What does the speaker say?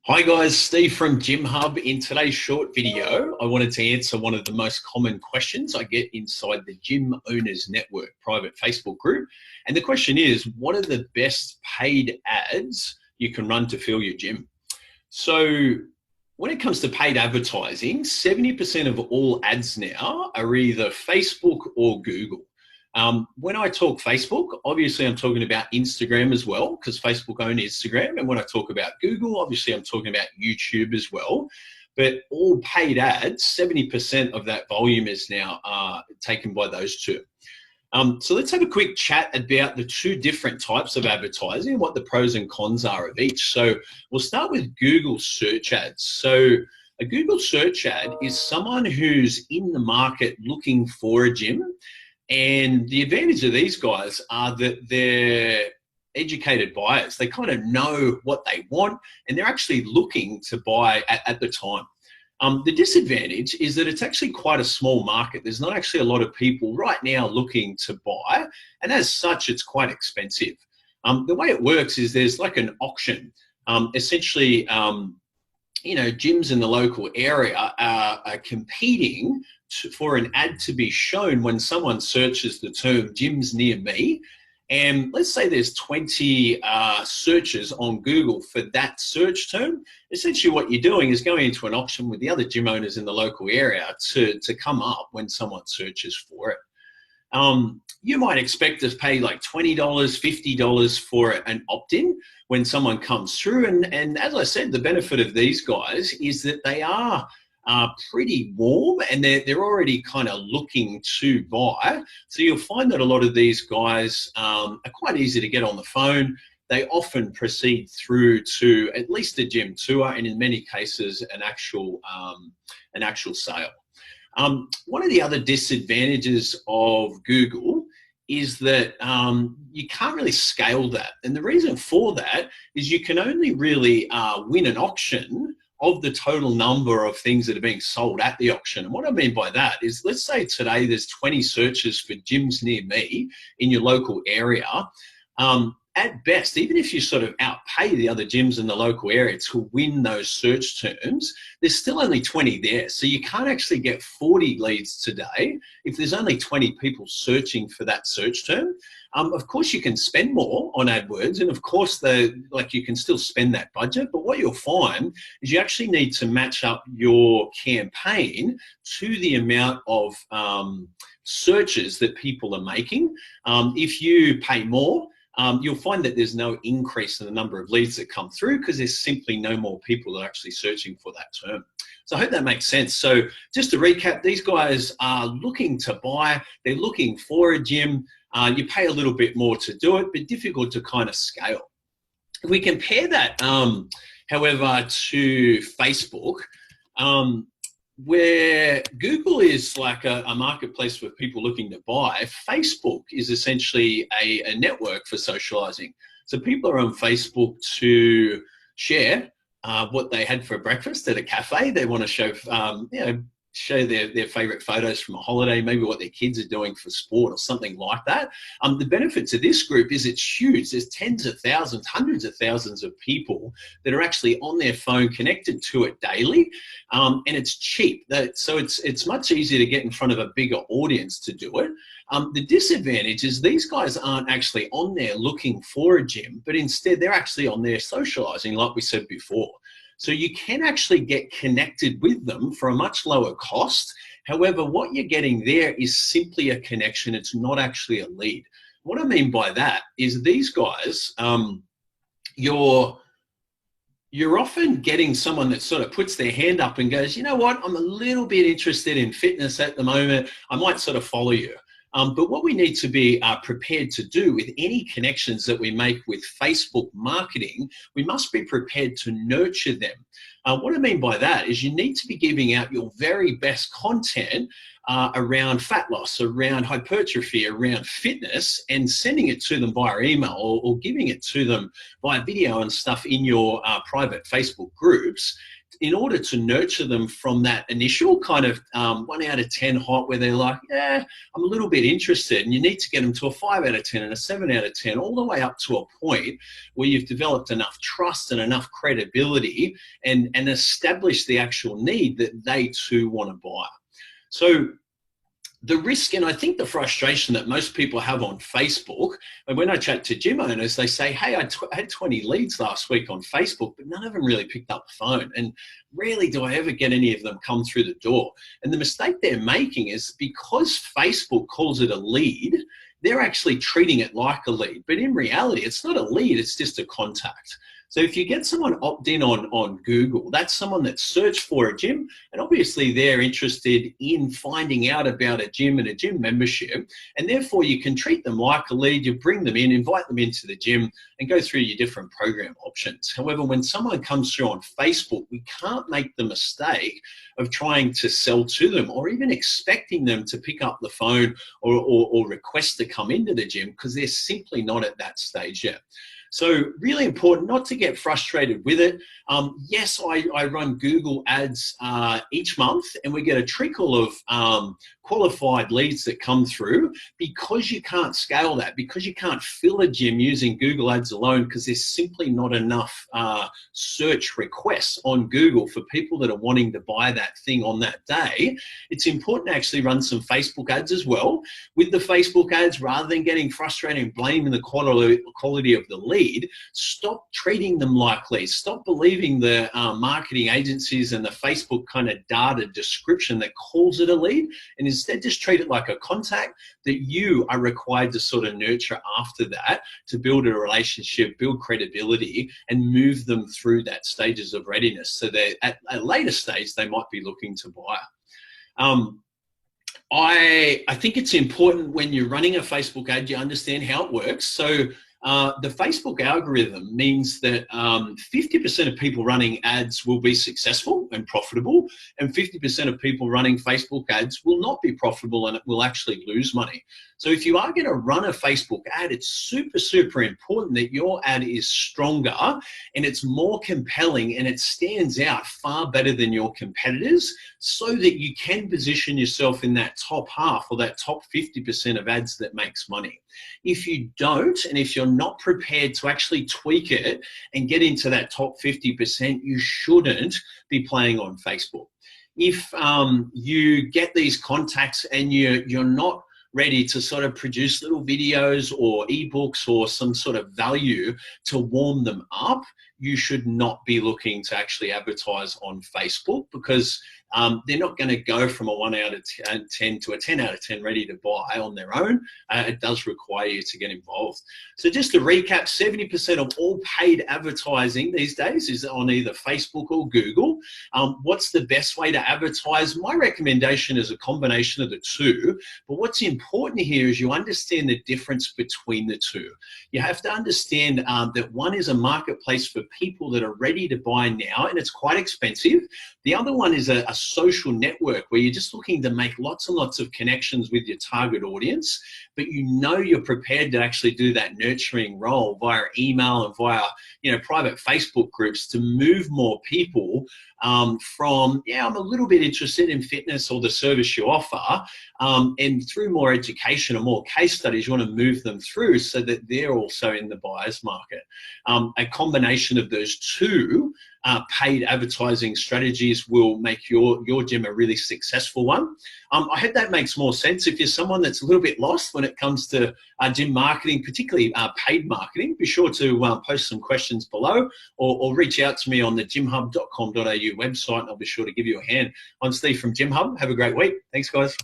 Hi guys, Steve from Gym Hub. In today's short video, I wanted to answer one of the most common questions I get inside the Gym Owners Network private Facebook group. And the question is, what are the best paid ads you can run to fill your gym? So when it comes to paid advertising, 70% of all ads now are either Facebook or Google. When I talk Facebook, obviously I'm talking about Instagram as well, because Facebook owns Instagram. And when I talk about Google, obviously I'm talking about YouTube as well. But all paid ads, 70% of that volume is now taken by those two. So let's have a quick chat about the two different types of advertising, what the pros and cons are of each. So we'll start with Google search ads. So a Google search ad is someone who's in the market looking for a gym. And the advantage of these guys are that they're educated buyers. They kind of know what they want and they're actually looking to buy at the time. The disadvantage is that it's actually quite a small market. There's not actually a lot of people right now looking to buy, and as such, it's quite expensive. The way it works is there's like an auction. Essentially, gyms in the local area are competing for an ad to be shown when someone searches the term gyms near me. And let's say there's 20 searches on Google for that search term. Essentially what you're doing is going into an auction with the other gym owners in the local area to come up when someone searches for it. You might expect to pay like $20, $50 for an opt-in when someone comes through. And as I said, the benefit of these guys is that they are pretty warm and they're already kind of looking to buy. So you'll find that a lot of these guys are quite easy to get on the phone. They often proceed through to at least a gym tour and in many cases an actual sale. One of the other disadvantages of Google is that you can't really scale that. And the reason for that is you can only really win an auction of the total number of things that are being sold at the auction. And what I mean by that is, let's say today there's 20 searches for gyms near me in your local area. At best, even if you sort of outpay the other gyms in the local area to win those search terms, there's still only 20 there. So you can't actually get 40 leads today if there's only 20 people searching for that search term. Of course, you can spend more on AdWords, and of course, you can still spend that budget. But what you'll find is you actually need to match up your campaign to the amount of searches that people are making. If you pay more, you'll find that there's no increase in the number of leads that come through because there's simply no more people that are actually searching for that term. So I hope that makes sense. So just to recap, these guys are looking to buy, they're looking for a gym. You pay a little bit more to do it, but difficult to kind of scale. If we compare that, however, to Facebook, where Google is like a marketplace for people looking to buy, Facebook is essentially a network for socializing. So people are on Facebook to share what they had for breakfast at a cafe. They want to show their favorite photos from a holiday, maybe what their kids are doing for sport or something like that. The benefit to this group is it's huge. There's tens of thousands, hundreds of thousands of people that are actually on their phone connected to it daily, and it's cheap. So it's much easier to get in front of a bigger audience to do it. The disadvantage is these guys aren't actually on there looking for a gym, but instead they're actually on there socializing, like we said before. So you can actually get connected with them for a much lower cost. However, what you're getting there is simply a connection. It's not actually a lead. What I mean by that is these guys, you're often getting someone that sort of puts their hand up and goes, you know what, I'm a little bit interested in fitness at the moment. I might sort of follow you. But what we need to be prepared to do with any connections that we make with Facebook marketing, we must be prepared to nurture them. What I mean by that is you need to be giving out your very best content around fat loss, around hypertrophy, around fitness, and sending it to them via email or giving it to them via video and stuff in your private Facebook groups in order to nurture them from that initial kind of 1 out of 10 hot where they're like, yeah, I'm a little bit interested, and you need to get them to a 5 out of 10 and a 7 out of 10, all the way up to a point where you've developed enough trust and enough credibility and established the actual need that they too want to buy. So the risk, and I think the frustration that most people have on Facebook, and when I chat to gym owners, they say, hey, I had 20 leads last week on Facebook, but none of them really picked up the phone. And rarely do I ever get any of them come through the door. And the mistake they're making is because Facebook calls it a lead, they're actually treating it like a lead. But in reality, it's not a lead, it's just a contact. So if you get someone opt-in on Google, that's someone that searched for a gym, and obviously they're interested in finding out about a gym and a gym membership, and therefore you can treat them like a lead. You bring them in, invite them into the gym, and go through your different program options. However, when someone comes through on Facebook, we can't make the mistake of trying to sell to them or even expecting them to pick up the phone or request to come into the gym, because they're simply not at that stage yet. So really important not to get frustrated with it. Yes, I run Google ads each month, and we get a trickle of qualified leads that come through. Because you can't scale that, because you can't fill a gym using Google ads alone, because there's simply not enough search requests on Google for people that are wanting to buy that thing on that day, it's important to actually run some Facebook ads as well. With the Facebook ads, rather than getting frustrated and blaming the quality of the lead, stop treating them like leads. Stop believing the marketing agencies and the Facebook kind of data description that calls it a lead, and instead just treat it like a contact that you are required to sort of nurture after that to build a relationship, build credibility, and move them through that stages of readiness so that at a later stage they might be looking to buy. I think it's important when you're running a Facebook ad, you understand how it works. So the Facebook algorithm means that 50% of people running ads will be successful and profitable, and 50% of people running Facebook ads will not be profitable and it will actually lose money. So if you are going to run a Facebook ad, it's super, super important that your ad is stronger and it's more compelling and it stands out far better than your competitors, so that you can position yourself in that top half or that top 50% of ads that makes money. If you don't, and if you're not prepared to actually tweak it and get into that top 50%, you shouldn't be playing on Facebook. If you get these contacts and you're not ready to sort of produce little videos or ebooks or some sort of value to warm them up, you should not be looking to actually advertise on Facebook, because they're not going to go from a 1 out of 10 to a 10 out of 10 ready to buy on their own. It does require you to get involved. So just to recap, 70% of all paid advertising these days is on either Facebook or Google. What's the best way to advertise? My recommendation is a combination of the two, but what's important here is you understand the difference between the two. You have to understand that one is a marketplace for people that are ready to buy now, and it's quite expensive. The other one is a social network where you're just looking to make lots and lots of connections with your target audience, but you know you're prepared to actually do that nurturing role via email and via private Facebook groups to move more people from, I'm a little bit interested in fitness or the service you offer, and through more education or more case studies, you want to move them through so that they're also in the buyer's market. A combination of those two paid advertising strategies will make your gym a really successful one. I hope that makes more sense. If you're someone that's a little bit lost when it comes to gym marketing, particularly paid marketing, be sure to post some questions below or reach out to me on the gymhub.com.au website, and I'll be sure to give you a hand. I'm Steve from Gym Hub. Have a great week. Thanks, guys.